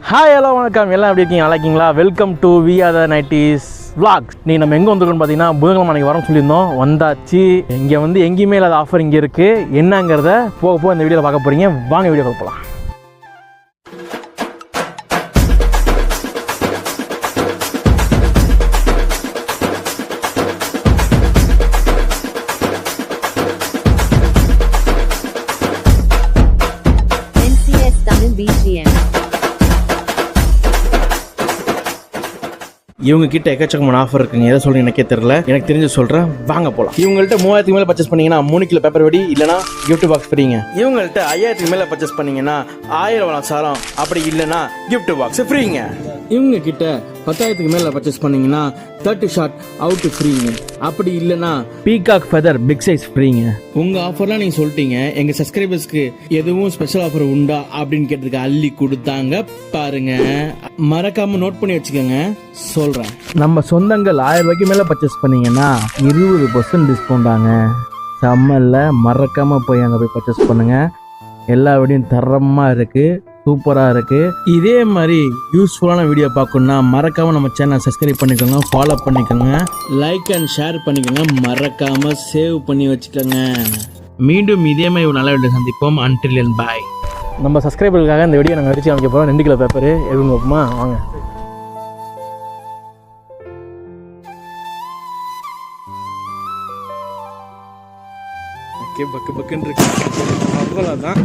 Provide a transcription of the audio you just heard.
Hi hello வணக்கம், எல்லாம் எப்படி இருக்கீங்க? நல்லா இருக்கீங்களா? Welcome to we are the 90s vlog. நீ நம்ம எங்கே வந்திருக்கோன்னு பார்த்தீங்கன்னா புதன்கிழமை அன்றைக்கி வரோம் சொல்லியிருந்தோம். வந்தாச்சு. இங்கே வந்து எங்கேயுமே இல்லாத ஆஃபர் இங்கே இருக்குது. என்னங்கிறத போக இந்த வீடியோவில் பார்க்க போகிறீங்க. வாங்க வீடியோ பார்க்கலாம். இவங்க கிட்ட எக்கச்சக்கமான ஆஃபர் இருக்குங்க. எதை சொல்றேன் எனக்கே தெரியல. எனக்கு தெரிஞ்சு சொல்றேன், வாங்க போலாம். இவங்கள்ட்ட 3000 மேல பர்ச்சேஸ் பண்ணீங்கன்னா 3 கிலோ பேப்பர் வெடி இல்லனா கிஃப்ட் பாக்ஸ் ஃப்ரீங்க. இவங்கள்ட்ட 5000 மேல பர்ச்சேஸ் பண்ணீங்கன்னா 1000 சாரம், அப்படி இல்லனா கிஃப்ட் பாக்ஸ் ஃப்ரீங்க. இவங்க கிட்ட 10,000 மேல பர்ச்சேஸ் பண்ணீங்கன்னா 30 ஷாட் அவுட் ஃப்ரீங்க, அப்படி இல்லனா பீகாக் ஃபெதர் பிக் சைஸ் ஃப்ரீங்க. உங்க ஆஃபர்லாம் நீங்க சொல்லிட்டீங்க. எங்க சப்ஸ்கிரைபர்ஸ்க்கு எதுவும் ஸ்பெஷல் ஆஃபர் உண்டா அப்படின்னு கேட்டதுக்கு அள்ளி கொடுத்தாங்க பாருங்க. மறக்காம நோட் பண்ணி வச்சுக்கோங்க, சொல்றேன். நம்ம சொந்தங்கள் 1000 ரூபாய்க்கு மேல பர்ச்சேஸ் பண்ணீங்கன்னா 20% டிஸ்கவுண்டாங்க. செம்மல்ல, மறக்காம போய் அங்க போய் பர்ச்சேஸ் பண்ணுங்க. எல்லா வீடியும் தரமா இருக்கு, சூப்பரா இருக்கு. இதே மாதிரி யூஸ்ஃபுல்லான வீடியோ பார்க்கணும்னா மறக்காம நம்ம சேனல் சப்ஸ்கிரைப் பண்ணிக்கோங்க, ஃபாலோ பண்ணிக்கோங்க, லைக் அண்ட் ஷேர் பண்ணிக்கோங்க, மறக்காம சேவ் பண்ணி வச்சுக்கோங்க. மீண்டும் இதே மாதிரி ஒரு நல்ல வீடியோ சந்திப்போம். Until then bye. நம்ம சப்ஸ்கிரைபர்களுக்காக இந்த வீடியோ நாங்கள் அடிச்சு காமிக்க போகிறோம். 2 கிலோ பேப்பர் எதுவும் வைப்போமா? வாங்க. பக்கு பக்குன்னு இருக்கு. அவ்வளோதான்.